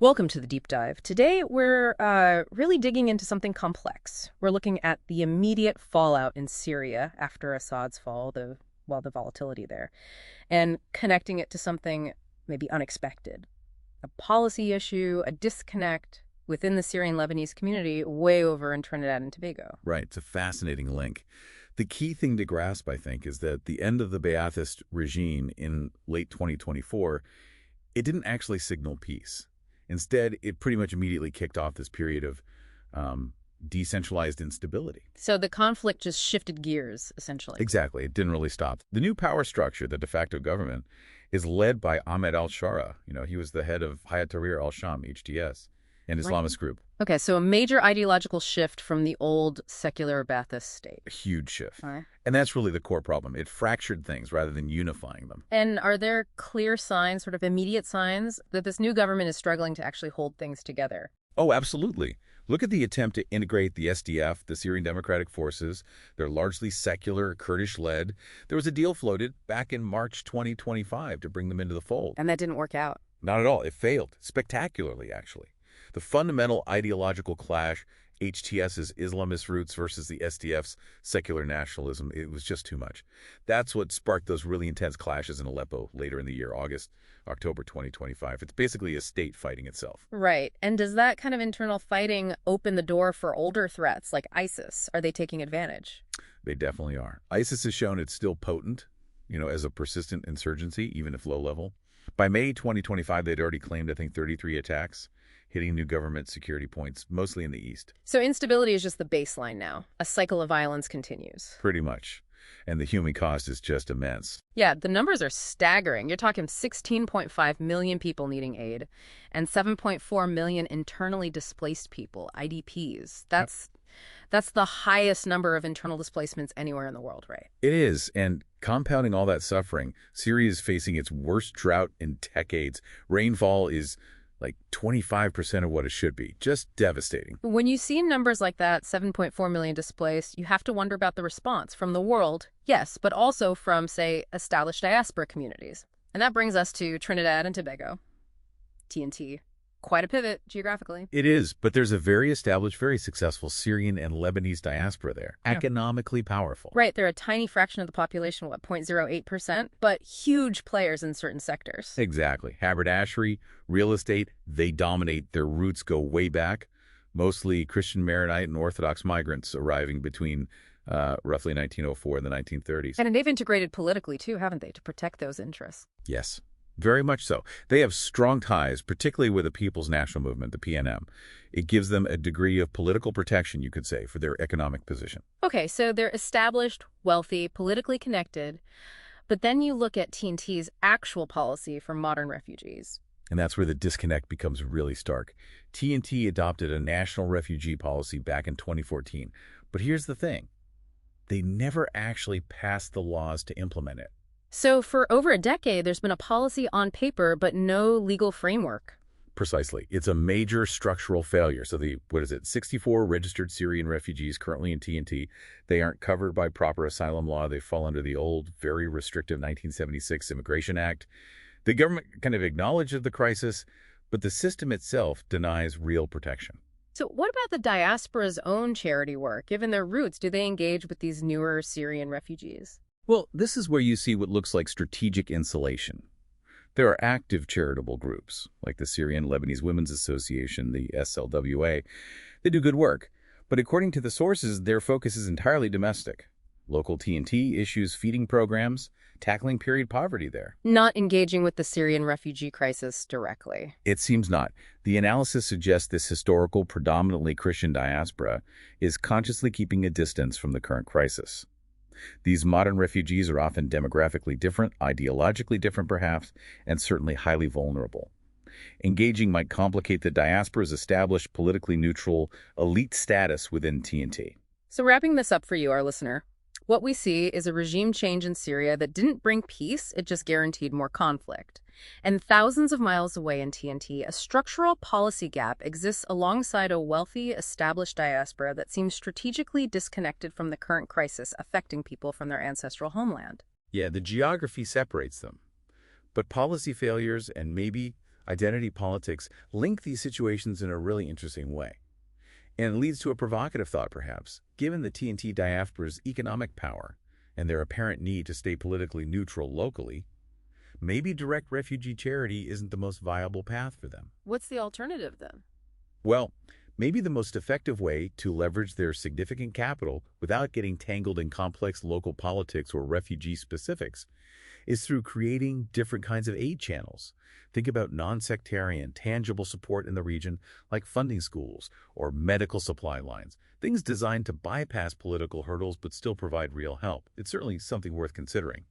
Welcome to the deep dive. Today, we're really digging into something complex. We're looking at the immediate fallout in Syria after Assad's fall, the volatility there, and connecting it to something maybe unexpected, a policy issue, a disconnect within the Syrian Lebanese community way over in Trinidad and Tobago. Right, it's a fascinating link. The key thing to grasp, I think, is that the end of the Ba'athist regime in late 2024, it didn't actually signal peace. Instead, it pretty much immediately kicked off this period of decentralized instability. So the conflict just shifted gears, essentially. Exactly. It didn't really stop. The new power structure, the de facto government, is led by Ahmed al-Shara. He was the head of Hayat Tahrir al-Sham, HTS, an Islamist group. Okay, so a major ideological shift from the old secular Ba'athist state. A huge shift. All right. And that's really the core problem. It fractured things rather than unifying them. And are there clear signs, sort of immediate signs, that this new government is struggling to actually hold things together? Oh, absolutely. Look at the attempt to integrate the SDF, the Syrian Democratic Forces. They're largely secular, Kurdish-led. There was a deal floated back in March 2025 to bring them into the fold. And that didn't work out. Not at all. It failed, spectacularly, actually. The fundamental ideological clash, HTS's Islamist roots versus the SDF's secular nationalism, it was just too much. That's what sparked those really intense clashes in Aleppo later in the year, October 2025. It's basically a state fighting itself. Right. And does that kind of internal fighting open the door for older threats like ISIS? Are they taking advantage? They definitely are. ISIS has shown it's still potent, as a persistent insurgency, even if low level. By May 2025, they'd already claimed, I think, 33 attacks, hitting new government security points, mostly in the east. So instability is just the baseline now. A cycle of violence continues. Pretty much. And the human cost is just immense. Yeah, the numbers are staggering. You're talking 16.5 million people needing aid and 7.4 million internally displaced people, IDPs. That's the highest number of internal displacements anywhere in the world, right? It is. And compounding all that suffering, Syria is facing its worst drought in decades. Rainfall is like 25% of what it should be. Just devastating. When you see numbers like that, 7.4 million displaced, you have to wonder about the response from the world, yes, but also from, say, established diaspora communities. And that brings us to Trinidad and Tobago, TNT. Quite a pivot geographically. It is, but there's a very established, very successful Syrian and Lebanese diaspora there, Yeah. economically powerful. Right, they're a tiny fraction of the population, 0.08%, but huge players in certain sectors. Exactly. Haberdashery, real estate, they dominate. Their roots go way back, mostly Christian Maronite and Orthodox migrants arriving between roughly 1904 and the 1930s. And they've integrated politically too, haven't they, to protect those interests? Yes. Very much so. They have strong ties, particularly with the People's National Movement, the PNM. It gives them a degree of political protection, you could say, for their economic position. Okay, so they're established, wealthy, politically connected, but then you look at TNT's actual policy for modern refugees. And that's where the disconnect becomes really stark. TNT adopted a national refugee policy back in 2014. But here's the thing. They never actually passed the laws to implement it. So for over a decade, there's been a policy on paper, but no legal framework. Precisely. It's a major structural failure. So 64 registered Syrian refugees currently in TNT, they aren't covered by proper asylum law. They fall under the old, very restrictive 1976 Immigration Act. The government kind of acknowledges the crisis, but the system itself denies real protection. So what about the diaspora's own charity work? Given their roots, do they engage with these newer Syrian refugees? Well, this is where you see what looks like strategic insulation. There are active charitable groups, like the Syrian Lebanese Women's Association, the SLWA. They do good work, but according to the sources, their focus is entirely domestic. Local TNT issues feeding programs, tackling period poverty there. Not engaging with the Syrian refugee crisis directly. It seems not. The analysis suggests this historical, predominantly Christian diaspora is consciously keeping a distance from the current crisis. These modern refugees are often demographically different, ideologically different perhaps, and certainly highly vulnerable. Engaging might complicate the diaspora's established politically neutral elite status within TNT. So wrapping this up for you, our listener, what we see is a regime change in Syria that didn't bring peace, it just guaranteed more conflict. And thousands of miles away in TNT, a structural policy gap exists alongside a wealthy, established diaspora that seems strategically disconnected from the current crisis affecting people from their ancestral homeland. Yeah, the geography separates them. But policy failures and maybe Identity politics link these situations in a really interesting way. And it leads to a provocative thought, perhaps. Given the TNT diaspora's economic power and their apparent need to stay politically neutral locally, maybe direct refugee charity isn't the most viable path for them. What's the alternative then? Well, maybe the most effective way to leverage their significant capital without getting tangled in complex local politics or refugee specifics is through creating different kinds of aid channels. Think about non-sectarian, tangible support in the region like funding schools or medical supply lines, things designed to bypass political hurdles but still provide real help. It's certainly something worth considering.